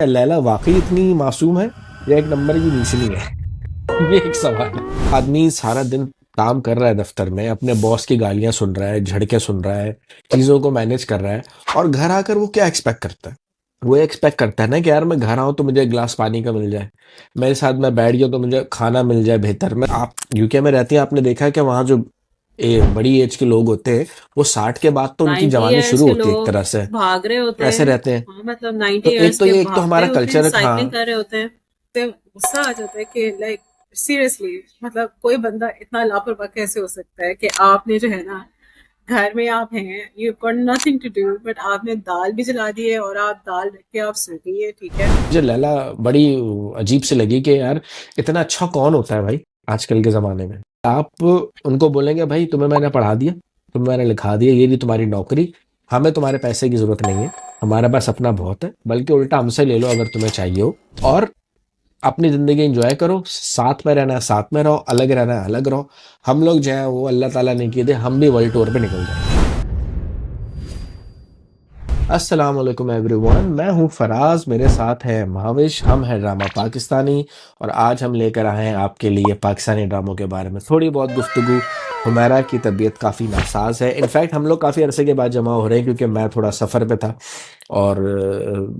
लैला वाकई इतनी मासूम है या एक नंबर की नीचली है? ये एक सवाल है। आदमी सारा दिन काम कर रहा है दफ्तर में, अपने बॉस की गालियां सुन रहा है, झड़के सुन रहा है, चीजों को मैनेज कर रहा है, और घर आकर वो क्या एक्सपेक्ट करता है? वो एक्सपेक्ट करता है ना कि यार मैं घर आऊं तो मुझे एक गिलास पानी का मिल जाए, मेरे साथ मैं बैठ गया तो मुझे खाना मिल जाए बेहतर। मैं आप यूके में रहती हैं, आपने देखा है कि वहाँ जो बड़ी एज के लोग होते हैं, वो 60 के बाद तो उनकी 90 जवानी इयर्स शुरू के होती है एक लोग तरह से। भाग रहे होते ऐसे हैं। रहते हैं। हाँ, मतलब 90 तो इयर्स के एक तो भाग हमारा रहे होते हैं, कल्चर है, साइकिलिंग हाँ। कर रहे होते हैं। तो गुस्सा आ जाता है कि लाइक सीरियसली, मतलब कोई बंदा इतना लापरवाह कैसे हो सकता है कि आपने जो है ना, घर में आप हैं, you got nothing to do, but आपने दाल भी जला दी है और आप दाल रख के आप सो गई है, ठीक है। मुझे लैला बड़ी अजीब सी लगी कि यार इतना अच्छा कौन होता है भाई आजकल के ज़माने में। आप उनको बोलेंगे भाई तुम्हें मैंने पढ़ा दिया, तुम्हें मैंने लिखा दिया, ये रही तुम्हारी नौकरी, हमें तुम्हारे पैसे की ज़रूरत नहीं है, हमारे पास अपना बहुत है, बल्कि उल्टा हमसे ले लो अगर तुम्हें चाहिए हो, और अपनी ज़िंदगी एंजॉय करो, साथ में रहना है साथ में रहो, अलग रहना है अलग रहो। हम लोग जो है वो अल्लाह ताला ने किए थे, हम भी वर्ल्ड टूर पे निकल जाएंगे। अस्सलाम वालेकुम एवरीवन, मैं हूं फराज, मेरे साथ है महाविश, हम हैं ड्रामा पाकिस्तानी, और आज हम लेकर आए हैं आपके लिए पाकिस्तानी ड्रामों के बारे में थोड़ी बहुत गुफ्तगू। हुमैरा की तबीयत काफ़ी नासाज है, इनफैक्ट हम लोग काफ़ी अरसे के बाद जमा हो रहे हैं क्योंकि मैं थोड़ा सफ़र पे था, और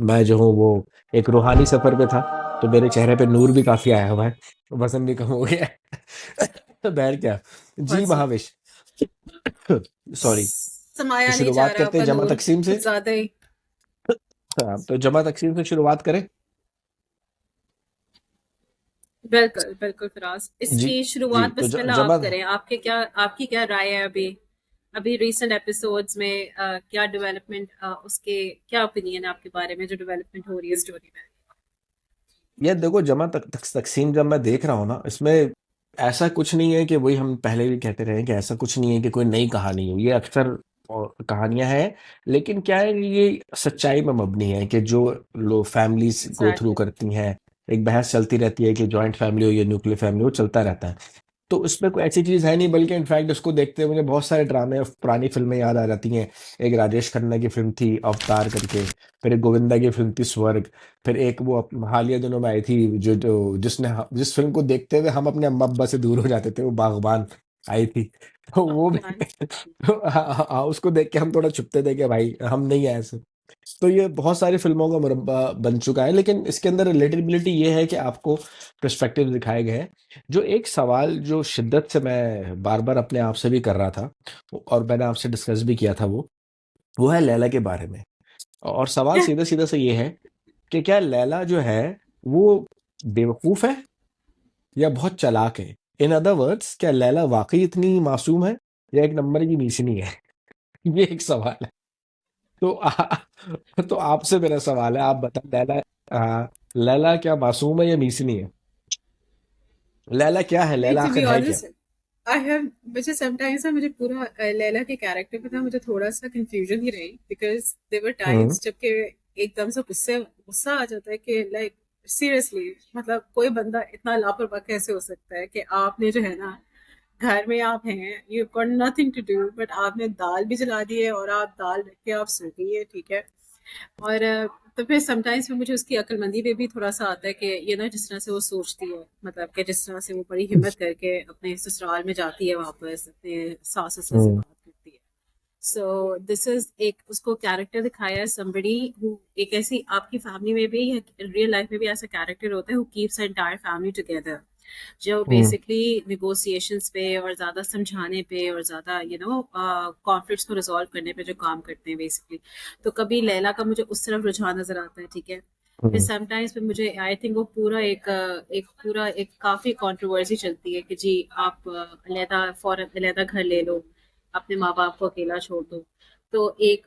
मैं जो हूँ वो एक रूहानी सफ़र पे था, तो मेरे चेहरे पे नूर भी काफ़ी आया हुआ है, वज़न भी कम हो गया है। तो बैठ क्या जी बहुत सा महाविश। सॉरी। तो समाया नहीं जा शुरुआत रहा करते आपका हैं जमा नूर, तकसीम से। कुछ ज्यादा ही। हाँ, तो जमा तकसीम से शुरुआत करें। बिल्कुल बिल्कुल फिराज, जी। इसकी जी शुरुआत तो बस पहले जमा। आप करें। आपकी क्या राय है अभी? अभी रिसेंट एपिसोड्स में क्या डेवलपमेंट, उसके क्या ओपिनियन है आपके बारे में जो डेवलपमेंट हो रही है स्टोरी में? ये देखो जमा तकसीम जब मैं देख रहा हूँ ना, इसमें ऐसा कुछ नहीं है कि वही हम पहले भी कहते रहे कि ऐसा कुछ नहीं है कि कोई नई कहानी हो, ये अक्सर कहानियां हैं, लेकिन क्या है कि ये सच्चाई में मबनी है कि जो लोग फैमिलीज गो थ्रू एग्जैक्टली। करती हैं। एक बहस चलती रहती है कि जॉइंट फैमिली हो या न्यूक्लियर फैमिली हो, चलता रहता है। तो उसमें कोई ऐसी चीज़ है नहीं, बल्कि इनफैक्ट उसको देखते हुए मुझे बहुत सारे ड्रामे और पुरानी फ़िल्में याद आ जाती हैं। एक राजेश खन्ना की फ़िल्म थी अवतार करके, फिर एक गोविंदा की फ़िल्म थी स्वर्ग, फिर एक वो हालिया दिनों में आई थी जो जो जिस फ़िल्म को देखते हुए हम अपने अम्मा-अब्बा से दूर हो जाते थे, वो बागबान आई थी। तो वो भी भगवान। तो हाँ, उसको देख के हम थोड़ा छुपते थे कि भाई हम नहीं हैं ऐसे। तो ये बहुत सारी फ़िल्मों का मुरब्बा बन चुका है, लेकिन इसके अंदर रिलेटेबिलिटी ये है कि आपको पर्सपेक्टिव दिखाए गए हैं। जो एक सवाल जो शिद्दत से मैं बार-बार अपने आप से भी कर रहा था, और मैंने आपसे डिस्कस भी किया था, वो है लैला के बारे में। और सवाल सीधा-सीधा से ये है कि क्या लैला जो है वो बेवकूफ़ है या बहुत चालाक है? इन अदर वर्ड्स, क्या लैला वाक़ई इतनी मासूम है या एक नंबर की नीचनी है? ये एक सवाल है। तो तो आपसे मेरा सवाल है, आप बताएं लैला क्या मासूम है या नीचनी है? लैला क्या है? नहीं, लैला टू बी आखिर है क्या? ऑनेस्ट, आई हैव, मुझे समटाइम्स ना, मुझे पूरा लैला के कैरेक्टर पे ना मुझे थोड़ा सा कंफ्यूजन ही रही, because there were hmm. Times जबकि एकदम से गुस्से गुस्सा आ जाता है कि लाइक सीरियसली, मतलब कोई बंदा इतना लापरवाह कैसे हो सकता है कि आपने जो है ना, घर में आप हैं, you got nothing to do, but आपने दाल भी जला दी है और आप दाल रख के आप सो गई है, ठीक है। और तो फिर समटाइम्स में मुझे उसकी अक्लमंदी पे भी थोड़ा सा आता है कि ये ना, जिस तरह से वो सोचती है, मतलब कि जिस तरह से वो बड़ी हिम्मत करके अपने ससुराल में जाती है, वापस अपने सास ससुर से हुँ। बात करती है। सो दिस इज एक उसको कैरेक्टर दिखाया है, somebody who, एक ऐसी आपकी फैमिली में भी, रियल लाइफ में भी ऐसा कैरेक्टर होता है who keeps entire family together, जो हुँ। बेसिकली निगोशिएशंस पे और ज़्यादा समझाने पे और ज़्यादा कॉन्फ्लिक्ट्स को रिजॉल्व करने पे जो काम करते हैं बेसिकली। तो कभी लैला का मुझे उस तरफ रुझान नज़र आता है, ठीक है। फिर हुँ। समटाइम्स पे मुझे आई थिंक वो पूरा एक पूरा एक काफ़ी कंट्रोवर्सी चलती है कि जी आप अलहदा फौरन अलहदा घर ले लो, अपने माँ बाप को अकेला छोड़ दो। तो एक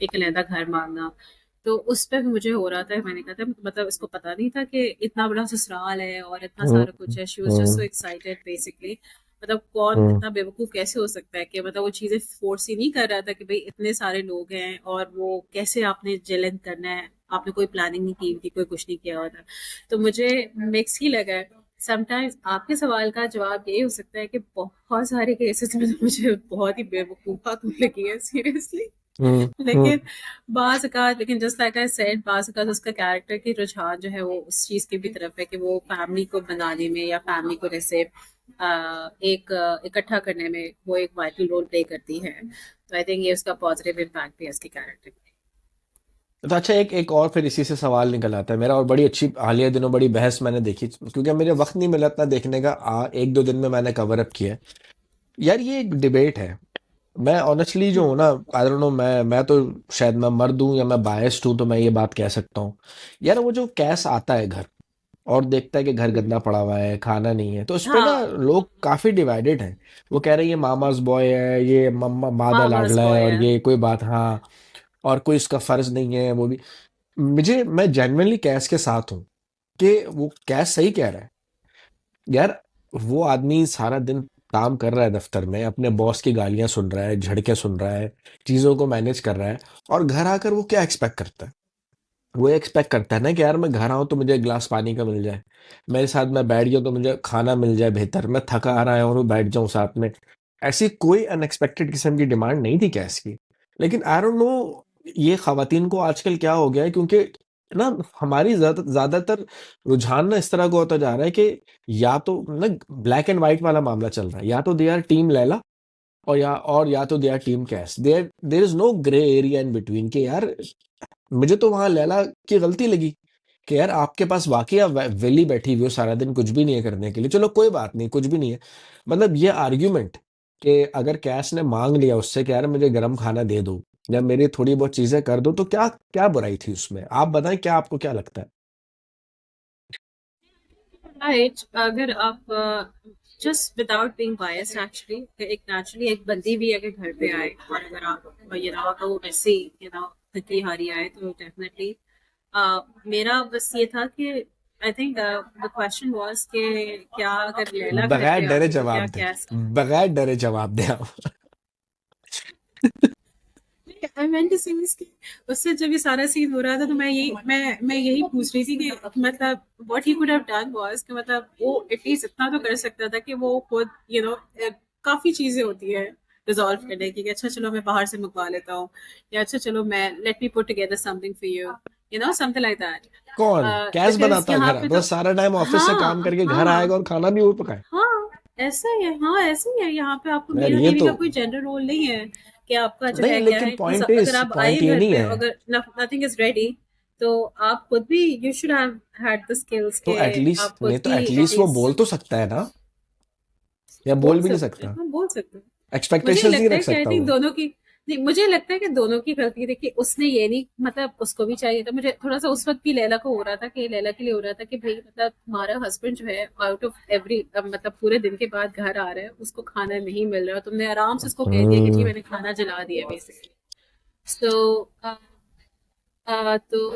एक अलहदा घर मांगना। तो उस पे भी मुझे हो रहा था, मैंने कहा था मतलब इसको पता नहीं था कि इतना बड़ा ससुराल है और इतना हुँ। सारा कुछ है। She was just so hmm. Excited basically. मतलब कौन हुँ। इतना बेवकूफ कैसे हो सकता है कि मतलब वो चीजें फोर्स ही नहीं कर रहा था कि भाई इतने सारे लोग हैं और वो कैसे आपने जलन करना है, आपने कोई प्लानिंग नहीं की थी, कोई कुछ नहीं किया हुआ था। तो मुझे मिक्स ही लगा है। समटाइम्स आपके सवाल का जवाब यही हो सकता है कि बहुत सारे केसेस में तो मुझे बहुत ही बेवकूफ़ा तुम लगी है सीरियसली। हम्म। हम्म। लेकिन लेकिन जस्ट लाइक आई सेड, बाज़ अक़ात उसका कैरेक्टर की रुझान जो है वो उस चीज़ की भी तरफ है कि वो फैमिली को बनाने में या फैमिली को जैसे एक इकट्ठा करने में वो एक वाइटल रोल प्ले करती है। तो आई थिंक ये उसका पॉजिटिव इम्पैक्ट भी है उसके कैरेक्टर में। तो अच्छा, एक एक और फिर इसी से सवाल निकल आता है मेरा, और बड़ी अच्छी हालिया दिनों बड़ी बहस मैंने देखी, क्योंकि मुझे वक्त नहीं मिला इतना देखने का, एक दो दिन में मैंने कवर अप किया है। यार ये एक डिबेट है। मैं ऑनेस्टली जो हूँ ना, आई डोंट नो, मैं तो शायद मैं मर्द हूँ या मैं बायस्ड हूँ, तो मैं ये बात कह सकता हूँ। यार वो जो कैस आता है घर और देखता है कि घर हम्म, गंदा पड़ा हुआ है, खाना नहीं है, तो उस पे ना हाँ, लोग काफी डिवाइडेड हैं। वो कह रहे हैं ये मामाज बॉय है, ये मम्मा मादा मामाज लाडला है, बॉय और है। ये कोई बात, हाँ, और कोई इसका फर्ज नहीं है वो भी। मैं जेन्युइनली कैस के साथ हूँ कि वो कैस सही कह रहा है। यार वो आदमी सारा दिन काम कर रहा है दफ्तर में, अपने बॉस की गालियां सुन रहा है, झड़के सुन रहा है, चीजों को मैनेज कर रहा है, और घर आकर वो क्या एक्सपेक्ट करता है? वो एक्सपेक्ट करता है ना कि यार मैं घर आऊं तो मुझे एक गिलास पानी का मिल जाए, मेरे साथ मैं बैठ जाऊं तो मुझे खाना मिल जाए बेहतर, मैं थका आ रहा है और वो बैठ जाऊं साथ में। ऐसी कोई अनएक्सपेक्टेड किस्म की डिमांड नहीं थी कैस की। लेकिन आई डोंट नो, ये खवातीन को आजकल क्या हो गया है, क्योंकि ना हमारी ज्यादातर रुझान ना इस तरह का होता जा रहा है कि या तो ना ब्लैक एंड व्हाइट वाला मामला चल रहा है, या तो दे आर टीम लैला, और या तो दे आर टीम कैस, there is no grey area in between. के यार मुझे तो वहां लैला की गलती लगी कि यार आपके पास वाकई आप वेली बैठी हुई हो सारा दिन, कुछ भी नहीं है करने के लिए, चलो कोई बात नहीं, कुछ भी नहीं है। मतलब ये आर्ग्यूमेंट कि अगर कैश ने मांग लिया उससे कि यार मुझे गर्म खाना दे दो या मेरी थोड़ी बहुत चीजें कर दो, तो क्या क्या बुराई थी उसमें? आप बताएं, क्या आपको क्या लगता है? राइट, अगर आप just without being biased actually, एक नेचुरली एक बंदी भी अगर घर पे आए और अगर आप अगर वो वैसे थकी हारी आए तो डेफिनेटली मेरा बस ये था कि आई थिंक द क्वेश्चन वाज कि क्या अगर लैला घर बगैर पे डरे आती तो क्या जवाब दे, कैस। बगैर डरे जवाब दे आप। आई मेंट टू से कि उससे जब ये सारा सीन हो रहा था तो मैं यही पूछ रही थी कि मतलब what he could have done was कि मतलब वो एटलीस्ट इतना तो कर सकता था कि वो खुद काफी चीजें होती है रिजॉल्व करने की कि अच्छा चलो मैं बाहर से मंगवा लेता हूँ, या अच्छा चलो मैं let me put together something for you something like that. कौन कैश बिकॉज बनाता यहाँ घर, पे तो बस सारा टाइम ऑफिस से काम हाँ करके घर आएगा हाँ और खाना भी वो पकाए? हाँ, ऐसा ही है, हाँ ऐसा ही है, यहाँ पे आपको यार मेल और ये बीवी तो का कोई जेंडर रोल नहीं है कि आपका जो नहीं, है क्या लेकिन है। अगर आप आए पॉइंट ये घर नहीं पे है। अगर नथिंग इज रेडी तो आप खुद भी you should have had the skills तो के एटलीस्ट आप खुद नहीं तो भी एटलीस्ट वो बोल एटलीस्ट तो सकता है ना, या बोल बोल भी नहीं सकते हैं, सकता? हाँ बोल सकते हैं। मुझे ये एक्सपेक्टेशंस नहीं लगता रख है कि आई सकता थिंक वो? दोनों की, नहीं मुझे लगता है कि दोनों की गलती है। देखिए उसने ये नहीं, मतलब उसको भी चाहिए था, मुझे थोड़ा सा उस वक्त भी लैला को हो रहा था कि लैला के लिए हो रहा था कि भाई मतलब तुम्हारा हस्बैंड जो है आउट ऑफ एवरी मतलब पूरे दिन के बाद घर आ रहा है, उसको खाना नहीं मिल रहा, तुमने आराम से उसको कह दिया कि जी हम्म। मैंने खाना जला दिया बेसिकली। सो तो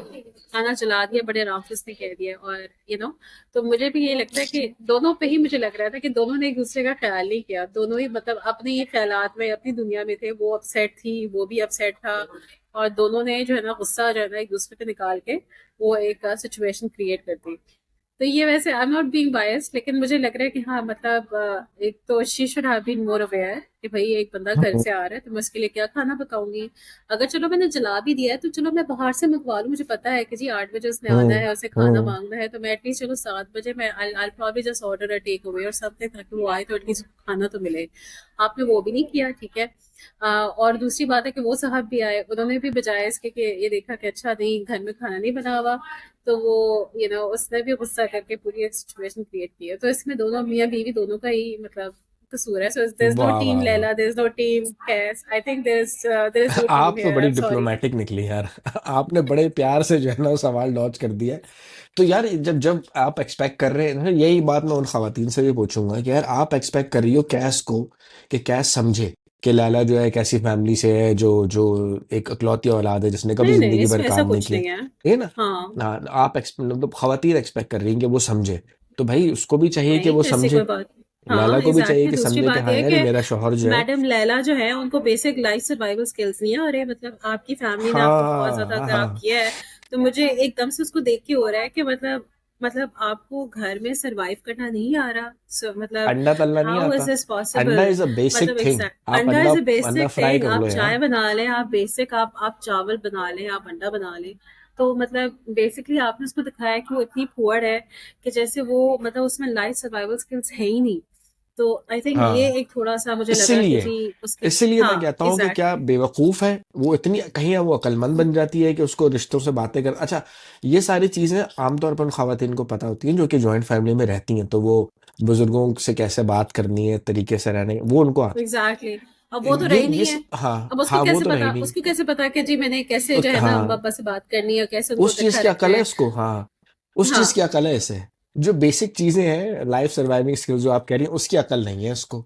खाना जला दिया बड़े आराम से उसने कह दिया, और तो मुझे भी ये लगता है कि दोनों पे ही मुझे लग रहा था कि दोनों ने एक दूसरे का ख्याल नहीं किया, दोनों ही मतलब अपने ये ख्यालात में अपनी दुनिया में थे, वो अपसेट थी वो भी अपसेट था, और दोनों ने जो है ना गुस्सा जो है ना एक दूसरे पे निकाल के वो एक सिचुएशन क्रिएट कर दी। तो ये वैसे I am not being biased, लेकिन मुझे लग रहा है कि हाँ मतलब एक तो she should have been more aware कि भाई एक बंदा घर से आ रहा है तो मैं उसके लिए क्या खाना पकाऊंगी। अगर चलो मैंने जला भी दिया है तो चलो मैं बाहर से मंगवा लूँ, मुझे पता है कि जी 8 बजे उसने आना हम्म। है, उसे खाना हम्म। मांगना है, तो मैं एटलीस्ट चलो 7 बजे मैं I probably just order a takeaway और समथिंग ताकि वो आए तो एटलीस्ट खाना तो मिले। आपने वो भी नहीं किया, ठीक है। और दूसरी बात है कि वो साहब भी आए, उन्होंने भी बजाय इसके कि ये देखा कि अच्छा नहीं घर में खाना नहीं बना हुआ, तो वो उसने भी गुस्सा करके पूरी एक सिचुएशन क्रिएट की है। तो इसमें दोनों मियाँ बीवी दोनों का ही मतलब कसूर है। सो देयर इज नो वाह टीम वाह वाह। Laila, there is no team कैस, I think there is no team आप तो हियर, आई बड़ी एम सॉरी। डिप्लोमेटिक निकली यार। आपने बड़े प्यार से जो है ना वो सवाल डॉज कर दिया है। तो यार जब जब आप एक्सपेक्ट कर रहे हैं ना, यही बात मैं उन खवातीन से भी पूछूंगा कि यार आप एक्सपेक्ट कर रही हो कैस को कि कैस समझे कि लैला जो है एक ऐसी फैमिली से है जो जो एक इकलौती औलाद है जिसने कभी नहीं नहीं, जिंदगी भर इसमें ऐसा काम नहीं कुछ किया, नहीं है। ठीक है ना? हाँ, आप मतलब खवातीन एक्सपेक्ट कर रही हैं कि वो समझे, तो भाई उसको भी चाहिए कि नहीं वो ऐसी समझे। कोई बात नहीं। लैला हाँ को भी चाहिए एग्जैक्टली, कि दूसरी समझे कि बात हाँ यह है यार ये मेरा शौहर कि जो है। मैडम लैला जो है उनको बेसिक लाइफ सर्वाइवल स्किल्स नहीं है, और ये मतलब आपकी फैमिली ने आपको बहुत हाँ ज्यादा हाँ खराब हाँ। किया है। तो मुझे एकदम से उसको देख के हो रहा है कि मतलब मतलब आपको घर में सरवाइव करना नहीं आ रहा, सो मतलब अंडा तलना नहीं हाउ इज आता। दिस अंडा पॉसिबल? इज अ बेसिक मतलब थिंग। एग्जैक्ट, आप अंडा अंडा इज अ अंडा बेसिक फ्राई थिंग। कर लो आप यार। चाय बना लें, आप बेसिक, आप चावल बना लें, आप अंडा बना लें, तो मतलब बेसिकली आपने उसको दिखाया कि वो इतनी पुअर है कि जैसे वो मतलब उसमें लाइफ सर्वाइवल स्किल्स है ही नहीं। तो आई थिंक ये हाँ, एक थोड़ा सा मुझे लगा कि इसीलिए जी उसके, इसीलिए हाँ मैं कहता हूँ कि क्या एग्जैक्टली। बेवकूफ है वो इतनी, कहीं वो अक्लमंद बन जाती है कि उसको रिश्तों से बातें कर। अच्छा, ये सारी चीजें आमतौर पर उन खवातीन को पता होती हैं जो कि जॉइंट फैमिली में रहती हैं, तो वो बुजुर्गों से कैसे बात करनी है, तरीके से रहने, वो उनको आता एग्जैक्टली exactly. अब वो तो है। रही नहीं है। हाँ अब उसको हाँ, वो कैसे तो रही पता, नहीं। उसको कैसे पता कि जी मैंने कैसे जो है ना अम्मा हाँ, अब्बा से बात करनी है, कैसे उनको उस चीज इकट्ठा की रखना अकल है है। उसको। हाँ, उस चीज की हाँ अकल है इसे। जो बेसिक चीजें हैं, लाइफ सर्वाइविंग स्किल्स जो आप कह रही हैं, उसकी अकल नहीं है इसको।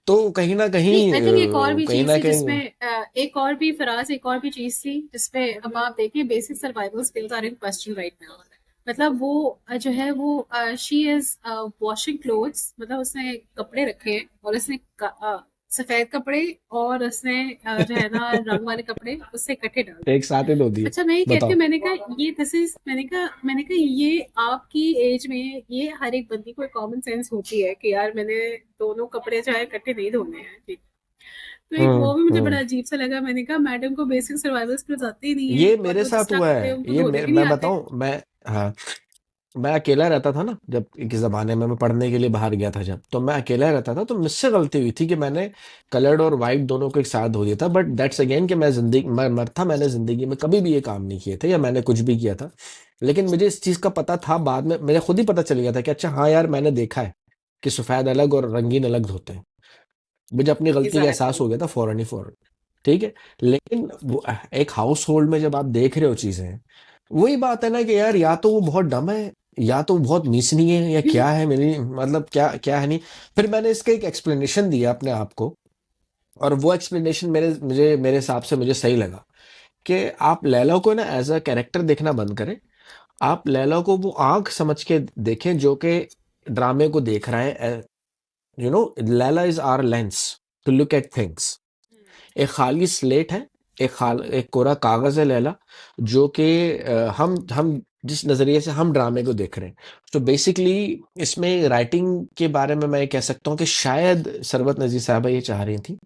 तो कहीं ना नहीं, कहीं आई थिंक एक और भी कहीं चीज ना थी कहीं। जिसमें एक और भी फराज, एक और भी चीज थी जिसमें अब आप देखिए basic survival skills are in question right now. मतलब वो जो है वो शी इज वॉशिंग क्लोथ्स, मतलब उसने कपड़े रखे हैं और उसने सफेद कपड़े और उसने जो है ना रंग वाले कपड़े उससे इकट्ठे डाल दिए। एक साथ ही धो दिए। अच्छा मैं ये कहती हूँ, बताओ। ये दिस इज, मैंने कहा ये आपकी एज में ये हर एक बंदी को कॉमन सेंस होती है कि यार मैंने दोनों कपड़े जो है इकट्ठे नहीं धोने हैं, ठीक। तो एक वो भी मुझे बड़ा हम्म। अजीब सा लगा। मैंने कहा मैडम को बेसिक सर्वाइवल स्किल्स आती ही नहीं है ये और मेरे वो साथ 10 लाख हुआ कपड़े है। उनको धोने भी नहीं मैं आते। बताऊं, मैं, हाँ, मैं अकेला रहता था ना, जब एक ज़माने में मैं पढ़ने के लिए बाहर गया था, जब तो मैं अकेला रहता था, तो मुझसे गलती हुई थी कि मैंने कलर्ड और वाइट दोनों को एक साथ धो दिया था। बट दैट्स अगेन कि मैं जिंदगी मैं मर था, मैंने जिंदगी में कभी भी ये काम नहीं किए थे या मैंने कुछ भी किया था। लेकिन मुझे इस चीज़ का पता था, बाद में मुझे खुद ही पता चल गया था कि अच्छा हाँ यार, मैंने देखा है कि सफ़ेद अलग और रंगीन अलग धोते हैं। मुझे अपनी गलती का एहसास एग्जैक्टली। हो गया था फौरन ही फौरन। ठीक है। लेकिन एक हाउस होल्ड में जब आप देख रहे हो चीजें, वही बात है ना कि यार या तो वो बहुत डम है, या तो वो बहुत नीचनी है, या क्या है, मेरी मतलब क्या क्या है नहीं। फिर मैंने इसका एक एक्सप्लेनेशन दिया अपने आप को, और वो एक्सप्लेनेशन मेरे हिसाब से मुझे सही लगा कि आप लैला को ना एज अ कैरेक्टर देखना बंद करें। आप लैला को वो आंख समझ के देखें जो कि ड्रामे को देख रहा है। Laila is our lens to look at things. एक खाली स्लेट है, एक कोरा कागज है लैला, जो कि हम जिस नजरिए से हम ड्रामे को देख रहे हैं। तो बेसिकली इसमें राइटिंग के बारे में मैं ये कह सकता हूँ कि शायद सरबत नजीर साहबा ये चाह रही थी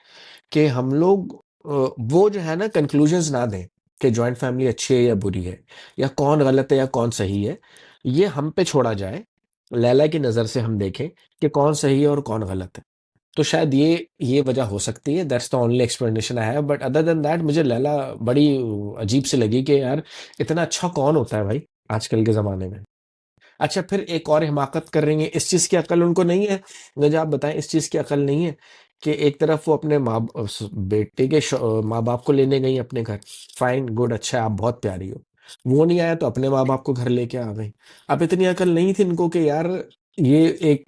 कि हम लोग वो जो है ना कंक्लूजन्स ना दें कि जॉइंट फैमिली अच्छी है या बुरी है, या कौन गलत है या कौन सही है। ये हम पे छोड़ा जाए, लैला की नज़र से हम देखें कि कौन सही है और कौन गलत है। तो शायद ये वजह हो सकती है। That's the only explanation I have. But other than that मुझे लैला बड़ी अजीब सी लगी कि यार इतना अच्छा कौन होता है भाई आजकल के ज़माने में। अच्छा, फिर एक और हिमाकत कर रही है, इस चीज़ की अकल उनको नहीं है। मुझे आप बताएं, इस चीज़ की अकल नहीं है कि एक तरफ वो अपने बेटे के माँ बाप को लेने गई अपने घर। फाइन, गुड, अच्छा है, आप बहुत प्यारी हो। वो नहीं आया तो अपने माँ बाप को घर लेके आ गई। अब इतनी अकल नहीं थी इनको कि यार ये एक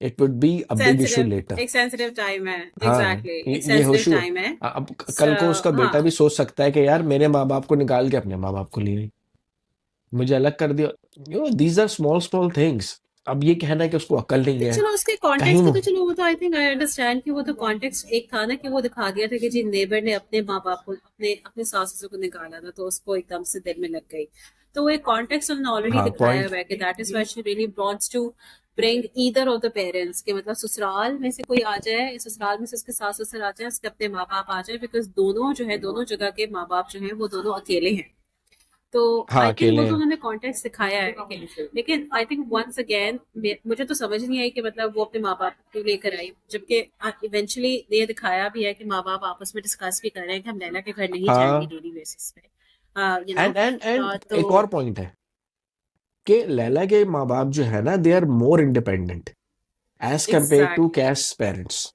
it would be a big issue sensitive, later. एक सेंसिटिव टाइम है। हाँ, एग्जैक्टली ये एक ये सेंसिटिव इशू। टाइम है। अब So, कल को उसका बेटा हाँ। भी सोच सकता है कि यार मेरे माँ बाप को निकाल के अपने माँ बाप को ले गई, मुझे अलग कर दिया। These are small small things. अब ये कहना है कि उसको अकल नहीं नहीं, है, चलो उसके कहीं कॉन्टेक्स्ट का वो। तो चलो वो तो आई थिंक आई अंडरस्टैंड कि वो तो कॉन्टेक्स्ट एक था ना कि वो दिखा दिया था कि जी नेबर ने अपने माँ बाप को, अपने अपने सास ससुर को निकाला था तो उसको एकदम से दिल में लग गई। तो वो एक कॉन्टेक्स्ट उन्होंने ऑलरेडी हाँ, दिखाया पॉइंट। हुआ है कि that is why she really wants to bring either of the parents, के मतलब ससुराल में से कोई आ जाए, ससुराल में से उसके सास ससुर आ जाए, उसके अपने माँ बाप आ जाए, बिकॉज दोनों जो है दोनों जगह के माँ बाप जो है वो दोनों अकेले हैं। तो हाँ, आई थिंक वो अकेले तो हैं। उन्होंने कॉन्टेक्स्ट दिखाया है लेकिन आई थिंक वंस अगेन मुझे तो समझ नहीं आई कि मतलब वो अपने माँ बाप को लेकर आई, जबकि इवेंचुअली ये दिखाया भी है कि माँ बाप आपस में डिस्कस भी कर रहे हैं कि हम लैला के घर नहीं जाएंगे हाँ, डेली बेसिस पे, एंड तो एक और पॉइंट है कि लैला के माँ बाप जो है ना, they are more independent as compare to exactly. कैश पेरेंट्स।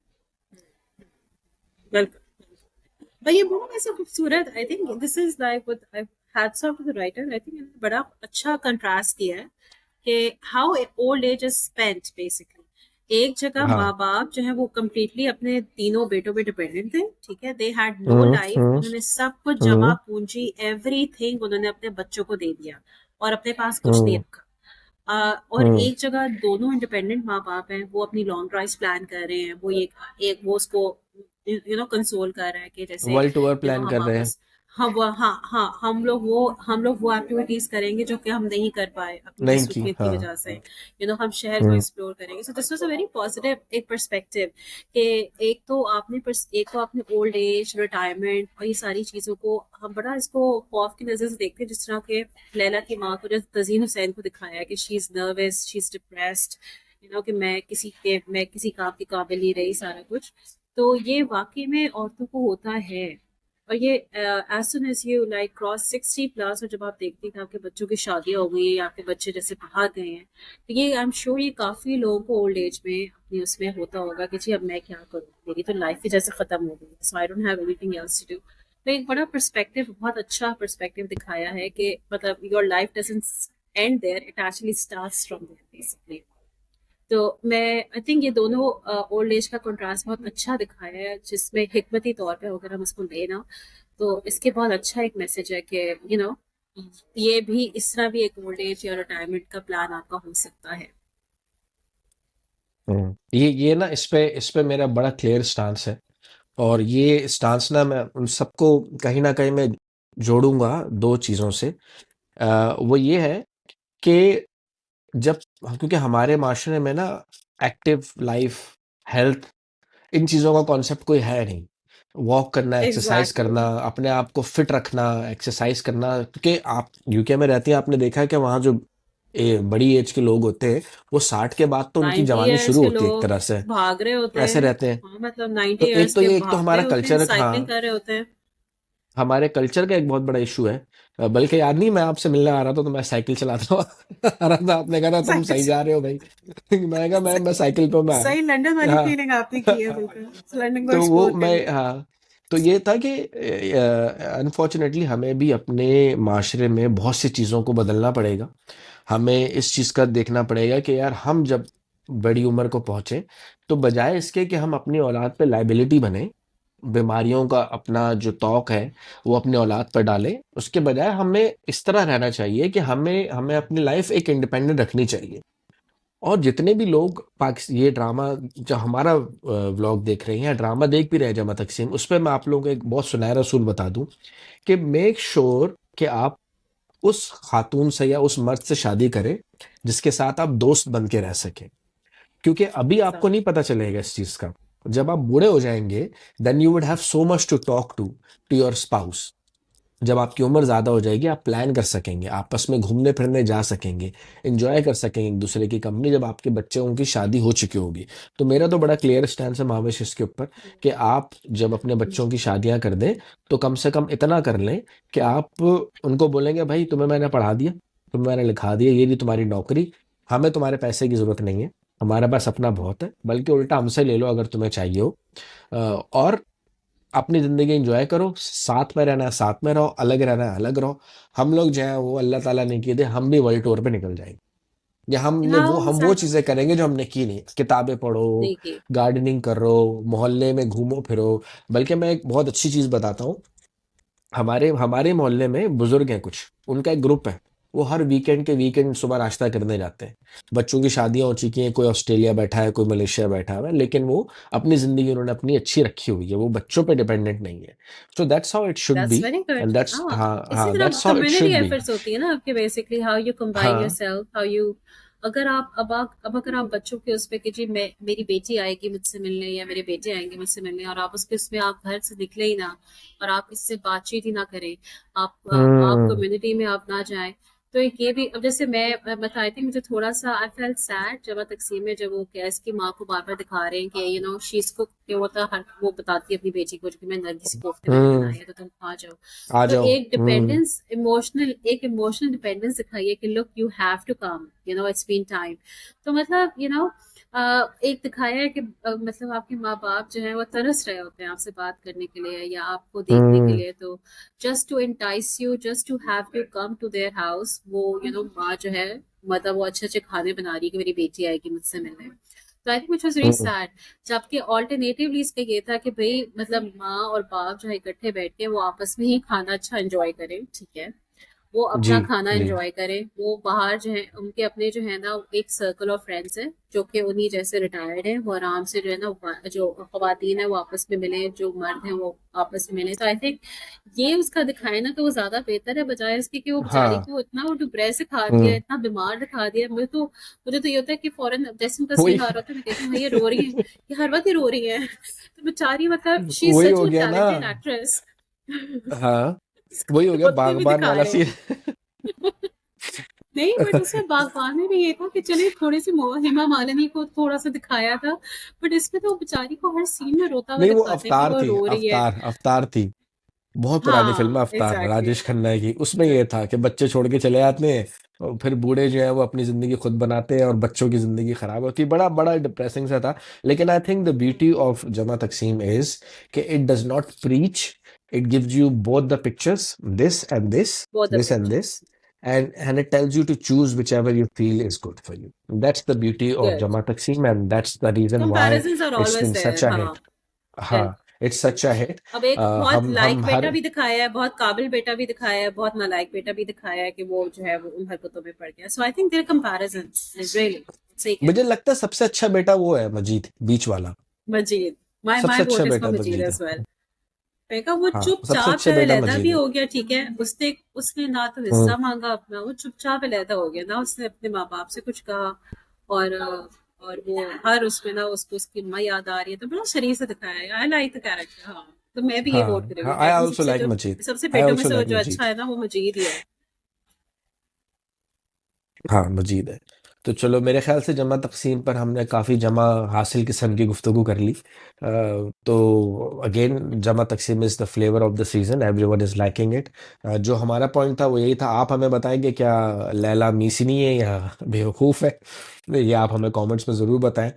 बिल्कुल। और ये बहुत ऐसा खूबसूरत, I think this is like what hats off to the writer, I think बड़ा अच्छा कंट्रास्ट किया है कि how old age is spent basically. एक जगह माँ हाँ। बाप जो है वो कम्प्लीटली अपने तीनों बेटों पे डिपेंडेंट थे, ठीक है, they had no hmm life, hmm उन्होंने सब कुछ जमा हम्म पूंजी एवरीथिंग उन्होंने अपने बच्चों को दे दिया और अपने पास कुछ नहीं हम्म रखा। और हम्म एक जगह दोनों इंडिपेंडेंट माँ बाप हैं, वो अपनी लॉन्ग ड्राइव प्लान कर रहे हैं, वो एक एक वो उसको कंसोल कर रहा है कि जैसे world tour you know plan हम कर रहे हैं। आपस, हम लोग वो एक्टिविटीज करेंगे जो कि हम नहीं कर पाए अपनी नहीं की, मसरूफियत की हाँ। वजह से। हम शहर को हम्म। एक्सप्लोर करेंगे। So this was a very positive एक पर्सपेक्टिव कि एक तो आपने ओल्ड एज, रिटायरमेंट और ये सारी चीजों को हम बड़ा इसको खौफ की नजर से देखते हैं, जिस तरह के लैला की माँ को, जो तजीन हुसैन को दिखाया है कि she is nervous, she is depressed, कि मैं किसी काम की काबिल नहीं रही, सारा कुछ। तो ये वाकई में औरतों को होता है। और ये as soon as you like cross 60 plus, और जब आप देखते हैं कि आपके बच्चों की शादियां हो गई हैं या आपके बच्चे जैसे बाहर गए हैं, तो ये आई एम श्योर ये काफी लोगों को ओल्ड एज में अपनी उसमें होता होगा कि जी अब मैं क्या करूँ, मेरी तो लाइफ ही जैसे खत्म हो गई, so I don't have anything else to do. तो एक बड़ा पर्सपेक्टिव, बहुत अच्छा पर्सपेक्टिव दिखाया है कि मतलब your life doesn't end there, it actually starts from there basically. तो मैं आई थिंक ये दोनों ओल्ड एज का कंट्रास्ट बहुत अच्छा दिखाया है, जिसमें हिकमती तौर पे अगर हम इसको लेना, तो इसके बहुत अच्छा एक मैसेज है कि यू नो ये भी, इस तरह भी एक ओल्ड एज या रिटायरमेंट का प्लान आपका हो सकता है। ये ना, इस पे मेरा बड़ा क्लियर स्टांस है। और ये स्टांस ना मैं उन सबको कहीं ना कहीं मैं जोड़ूंगा दो चीजों से। वो ये है कि जब, क्योंकि हमारे माशरे में ना एक्टिव लाइफ, हेल्थ, इन चीज़ों का कॉन्सेप्ट कोई है नहीं। वॉक करना, एक्सरसाइज एग्जैक्टली। करना, अपने आप को फिट रखना, एक्सरसाइज करना, क्योंकि आप यूके में रहती हैं, आपने देखा है कि वहाँ जो बड़ी एज के लोग होते हैं, वो 60 के बाद तो उनकी 90 जवानी इयर्स शुरू के होती है एक लोग तरह से। भाग रहे होते ऐसे हैं। रहते हैं। हाँ, मतलब 90 तो इयर्स के एक तो भाग हमारा रहे होते हैं, कल्चर, साइकिलिंग हाँ, कर रहे होते हैं। हमारे कल्चर का एक बहुत बड़ा इशू है। बल्कि याद नहीं, मैं आपसे मिलने आ रहा था तो मैं साइकिल चलाता हुआ आ रहा था, आपने कहा था तुम साइकिल सही जा रहे हो भाई। मैं कहा मैं सही, साइकिल पे मैं सही लंदन वाली हाँ। फीलिंग आपने की है, बिल्कुल लंदन को तो वो एक्सप्लोर मैं, करना। हाँ, तो ये था कि अनफॉर्चुनेटली हमें भी अपने माशरे में बहुत सी चीज़ों को बदलना पड़ेगा। हमें इस चीज़ का देखना पड़ेगा कि यार हम जब बड़ी उम्र को पहुंचे, तो बजाय इसके कि हम अपनी औलाद पे लाइबिलिटी बने, बीमारियों का अपना जो तौक है वो अपने औलाद पर डालें, उसके बजाय हमें इस तरह रहना चाहिए कि हमें हमें अपनी लाइफ एक इंडिपेंडेंट रखनी चाहिए। और जितने भी लोग ये ड्रामा, जो हमारा व्लॉग देख रहे हैं या ड्रामा देख भी रहे हैं जमा तकसीम, उस पर मैं आप लोगों को एक बहुत सुनहरा असूल बता दूं कि मेक श्योर कि आप उस खातून से या उस मर्द से शादी करें जिसके साथ आप दोस्त बन के रह सकें। क्योंकि अभी आपको नहीं पता चलेगा इस चीज का। जब आप बूढ़े हो जाएंगे, then you would have so much to talk to your spouse. जब आपकी उम्र ज्यादा हो जाएगी, आप प्लान कर सकेंगे, आपस में घूमने फिरने जा सकेंगे, एंजॉय कर सकेंगे एक दूसरे की कंपनी, जब आपके बच्चों की शादी हो चुकी होगी। तो मेरा तो बड़ा क्लियर स्टैंड है महावेश इसके ऊपर कि आप जब अपने बच्चों की शादियां कर दें, तो कम से कम इतना कर लें कि आप उनको बोलेंगे भाई तुम्हें मैंने पढ़ा दिया, तुम्हें मैंने लिखा दिया, ये जी तुम्हारी नौकरी, हमें तुम्हारे पैसे की जरूरत नहीं है, हमारे पास अपना बहुत है, बल्कि उल्टा हमसे ले लो अगर तुम्हें चाहिए हो। और अपनी ज़िंदगी एंजॉय करो, साथ में रहना है साथ में रहो, अलग रहना है अलग रहो। हम लोग जो है वो अल्लाह ताला ने किए थे, हम भी वर्ल्ड टूर पे निकल जाएंगे, या हाँ, हम वो चीज़ें करेंगे जो हमने की नहीं, किताबें पढ़ो, देखिए। गार्डनिंग करो, मोहल्ले में घूमो फिरो। बल्कि मैं एक बहुत अच्छी चीज़ बताता हूँ, हमारे हमारे मोहल्ले में बुजुर्ग हैं कुछ, उनका एक ग्रुप है, वो हर वीकेंड सुबह नाश्ता करने जाते हैं। बच्चों की शादियां हो चुकी हैं, कोई ऑस्ट्रेलिया बैठा है, कोई मलेशिया बैठा हुआ है, लेकिन वो अपनी जिंदगी उन्होंने अपनी अच्छी रखी हुई है, वो बच्चों पे डिपेंडेंट नहीं है। So that's how it should that's be. Very good. And that's, हाँ, हाँ इसी हाँ, तरह that's how it community should be. Efforts होती है ना आपके, बेसिकली हाउ यू कंबाइन हाँ। योरसेल्फ, हाउ यू, अब अगर आप बच्चों के उस पे कि जी मैं, मेरी बेटी आएगी मुझसे मिलने या मेरे बेटे आएंगे मुझसे मिलने, और आप उसके उसमें आप घर से निकले ही ना, और आप इससे बातचीत ही ना करें, आप हम्म। कम्युनिटी में आप ना जाएं, तो एक ये भी। अब जैसे मैं बताई थी, मुझे थोड़ा सा आई फेल्ट सैड जब तकसीम में, जब वो कैस की माँ को बार बार दिखा रहे हैं कि शीज को क्या होता है, वो बताती है अपनी बेटी को कि मैं नरगिस के कोफ्ते मैंने हम्म। बनाए हैं तो तुम खा जाओ। आ तो जाओ। एक इमोशनल डिपेंडेंस दिखाई है कि look you have to come, it's been time. तो मतलब एक दिखाया है कि मतलब आपके माँ बाप जो है वो तरस रहे होते हैं आपसे बात करने के लिए या आपको देखने के हम्म। लिए, तो just to entice you, just to have you come to their house, वो माँ जो है, मतलब वो अच्छे अच्छे खाने बना रही है कि मेरी बेटी आएगी मुझसे मिलने। तो I think which was very hmm. Sad. जबकि ऑल्टरनेटिवली इसका ये था कि भाई मतलब माँ और बाप जो है इकट्ठे बैठ के वो आपस में ही खाना अच्छा एंजॉय करें, ठीक है, वो जी, अपना खाना जी। एंजॉय करें, वो बाहर जो है उनके अपने जो है ना एक सर्कल ऑफ फ्रेंड्स है जो कि उन्हीं जैसे रिटायर्ड है, वो आराम से जो है ना जो खवातीन है वो आपस में मिले, जो मर्द हैं वो आपस में मिले। तो आई थिंक ये उसका दिखाए ना तो वो ज्यादा बेहतर है, बजाय इसके कि वो बेचारी हाँ। को इतना वो डिप्रेस दिखा दिया, हुँ। इतना बीमार दिखा दिया। मुझे तो ये होता है कि फौरन जैसे उनका वही सीन आ रहा होता है मैं कहती हूँ भाई ये रो रही है, ये हर वक्त ही रो रही है। तो बेचारी मतलब शी इज वही सच हो अ गया ना। Talented actress. हाँ, वही हो गया होते भी बागबान दिखा वाला रहे सीन। हैं। नहीं बट उसमें बागबान में भी ये था कि चलिए थोड़ी सी हेमा मालिनी को थोड़ा सा दिखाया था, बट इसमें तो बेचारी को हर सीन में रोता हुआ नहीं, वो दिखाते हैं कि अवतार वो थी, रो रही है। अवतार थी। बहुत पुरानी फ़िल्म है हाँ अवतार, एग्जैक्टली राजेश खन्ना की। उसमें ये एग्जैक्टली। था कि बच्चे छोड़ के चले जाते हैं और फिर बूढ़े जो हैं वो अपनी ज़िंदगी खुद बनाते हैं और बच्चों की ज़िंदगी ख़राब होती है। बड़ा बड़ा डिप्रेसिंग सा था। लेकिन I think the beauty of Jama Taqseem is कि it does not preach, it gives you both the pictures, this and this, बहुत the this and this, pictures. and it tells you to choose whichever you feel is good for you. That's the beauty of good. Jama Taksim, and that's the reason why comparisons are it's always been such there, a हाँ। hit. हाँ, it's such a hit. अब एक बहुत हम like बेटा हर भी दिखाया है, बहुत काबिल बेटा भी दिखाया है, बहुत नालायक बेटा भी दिखाया है कि वो जो है वो उन हरकतों में पड़ गया। So I think their comparisons is really सही कह मुझे रहे लगता है सबसे अच्छा बेटा वो है मजीद, बीच वाला। हैं। मजीद, माय सबसे अच्छा वोट इज फॉर बेटा मजीद मजीद है। As well. मैं कहा वो हाँ, सबसे चुपचाप अच्छे है, बेटा अलहदा भी मजीद है। हो गया, ठीक है, उसने उसने ना तो हम्म। हिस्सा मांगा अपना, वो चुपचाप अलहदा हो गया ना, उसने अपने माँ बाप से कुछ कहा। और वो हर उसमें ना उसको उसकी माँ याद आ रही है, तो बड़ा शरीर से दिखाया है। आई लाइक द कैरेक्टर, हाँ। तो मैं भी ये वोट हाँ, करूंगी, हाँ, आई कहती हूँ ऑल्सो लाइक मजीद। सबसे आई बेटों में ऑल्सो से वो लाइक जो मजीद। अच्छा है ना वो मजीद ही है। हाँ, मजीद है। तो चलो, मेरे ख्याल से जमा तक़सीम पर हमने काफ़ी जमा हासिल किस्म की गुफ्तगू कर ली। तो again Jama Taqseem is the flavour of the season, everyone is liking it. जो हमारा पॉइंट था वो यही था। आप हमें बताएँ कि क्या लैला मीसिनी है या बेवकूफ़ है? ये आप हमें कमेंट्स में ज़रूर बताएँ।